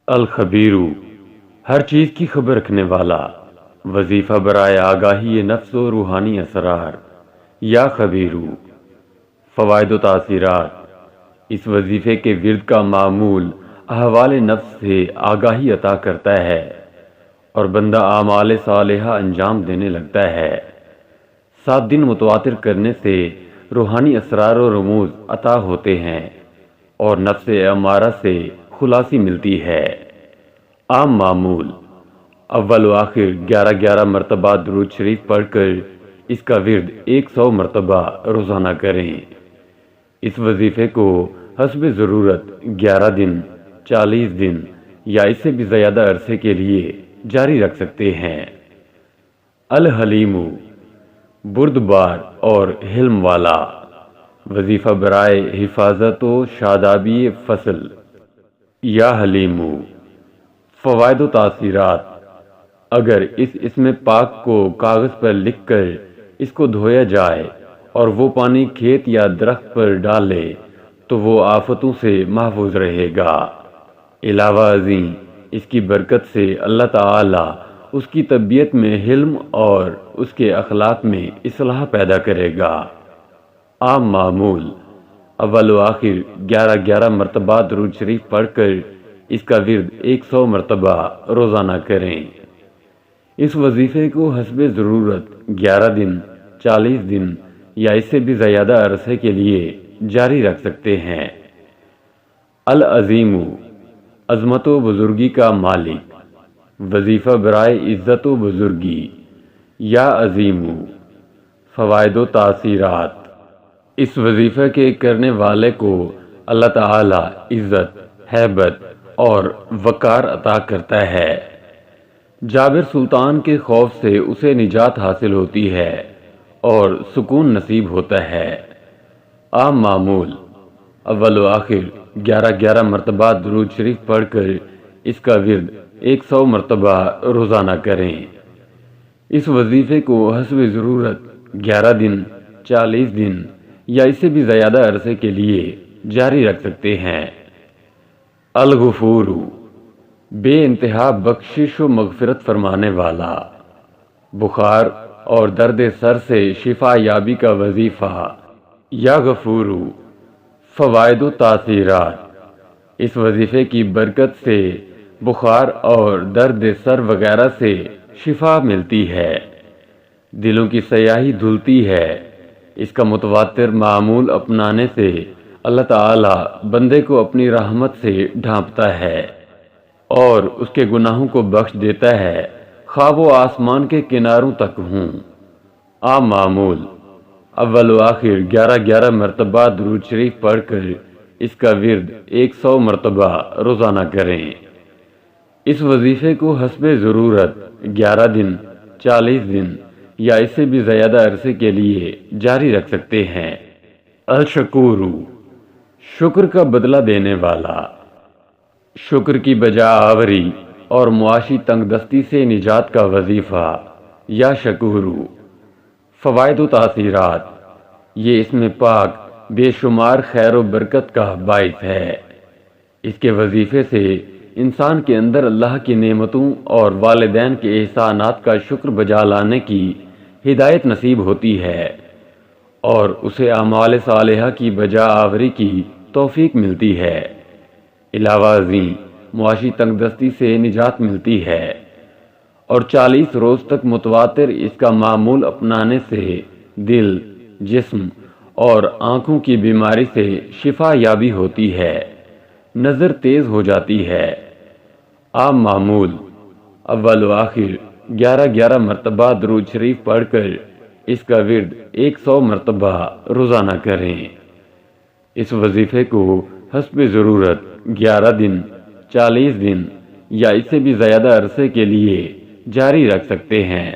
الخبیرو، ہر چیز کی خبر رکھنے والا، وظیفہ برائے آگاہی نفس و روحانی اسرار۔ یا خبیرو، فوائد و تاثیرات۔ اس وظیفے کے ورد کا معمول احوال نفس سے آگاہی عطا کرتا ہے اور بندہ اعمال صالحہ انجام دینے لگتا ہے۔ 7 دن متواتر کرنے سے روحانی اسرار و رموز عطا ہوتے ہیں اور نفس امارہ سے خلاصی ملتی ہے۔ عام معمول: اول و آخر 11 مرتبہ درود شریف پڑھ کر اس کا ورد 100 مرتبہ روزانہ کریں۔ اس وظیفے کو حسب ضرورت 11 دن، 40 دن یا اس سے بھی زیادہ عرصے کے لیے جاری رکھ سکتے ہیں۔ الحلیم، بردبار اور حلم والا، وظیفہ برائے حفاظت و شادابی فصل۔ یا حلیم، فوائد و تاثیرات۔ اگر اس اسم پاک کو کاغذ پر لکھ کر اس کو دھویا جائے اور وہ پانی کھیت یا درخت پر ڈالے تو وہ آفتوں سے محفوظ رہے گا۔ علاوہ ازیں اس کی برکت سے اللہ تعالی اس کی طبیعت میں حلم اور اس کے اخلاق میں اصلاح پیدا کرے گا۔ عام معمول: اول و آخر 11 مرتبہ درود شریف پڑھ کر اس کا ورد 100 مرتبہ روزانہ کریں۔ اس وظیفے کو حسب ضرورت 11 دن، 40 دن یا اس سے بھی زیادہ عرصے کے لیے جاری رکھ سکتے ہیں۔ العظیم، عظمت و بزرگی کا مالک، وظیفہ برائے عزت و بزرگی۔ یا عظیم، فوائد و تاثیرات۔ اس وظیفے کے کرنے والے کو اللہ تعالی عزت، ہیبت اور وقار عطا کرتا ہے۔ جابر سلطان کے خوف سے اسے نجات حاصل ہوتی ہے اور سکون نصیب ہوتا ہے۔ عام معمول: اول و آخر 11 مرتبہ درود شریف پڑھ کر اس کا ورد 100 مرتبہ روزانہ کریں۔ اس وظیفے کو حسب ضرورت 11 دن، 40 دن یا اس سے بھی زیادہ عرصے کے لیے جاری رکھ سکتے ہیں۔ الغفور، بے انتہا بخشش و مغفرت فرمانے والا، بخار اور درد سر سے شفا یابی کا وظیفہ۔ یا غفور، فوائد و تاثیرات۔ اس وظیفے کی برکت سے بخار اور درد سر وغیرہ سے شفا ملتی ہے، دلوں کی سیاہی دھلتی ہے۔ اس کا متواتر معمول اپنانے سے اللہ تعالی بندے کو اپنی رحمت سے ڈھانپتا ہے اور اس کے گناہوں کو بخش دیتا ہے، خواہ وہ آسمان کے کناروں تک ہوں۔ عام معمول: اول و آخر 11 مرتبہ درود شریف پڑھ کر اس کا ورد 100 مرتبہ روزانہ کریں۔ اس وظیفے کو حسب ضرورت 11 دن، 40 دن یا اس سے بھی زیادہ عرصے کے لیے جاری رکھ سکتے ہیں۔ الشکور، شکر کا بدلہ دینے والا، شکر کی بجا آوری اور معاشی تنگ دستی سے نجات کا وظیفہ۔ یا شکور، فوائد و تاثیرات۔ یہ اسم پاک بے شمار خیر و برکت کا باعث ہے۔ اس کے وظیفے سے انسان کے اندر اللہ کی نعمتوں اور والدین کے احسانات کا شکر بجا لانے کی ہدایت نصیب ہوتی ہے اور اسے اعمال صالحہ کی بجا آوری کی توفیق ملتی ہے۔ علاوہ ازیں معاشی تنگ دستی سے نجات ملتی ہے اور 40 روز تک متواتر اس کا معمول اپنانے سے دل، جسم اور آنکھوں کی بیماری سے شفا یابی ہوتی ہے، نظر تیز ہو جاتی ہے۔ عام معمول: اول و آخر 11 مرتبہ درود شریف پڑھ کر اس کا ورد 100 مرتبہ روزانہ کریں۔ اس وظیفے کو حسب ضرورت 11 دن، 40 دن یا اس سے بھی زیادہ عرصے کے لیے جاری رکھ سکتے ہیں۔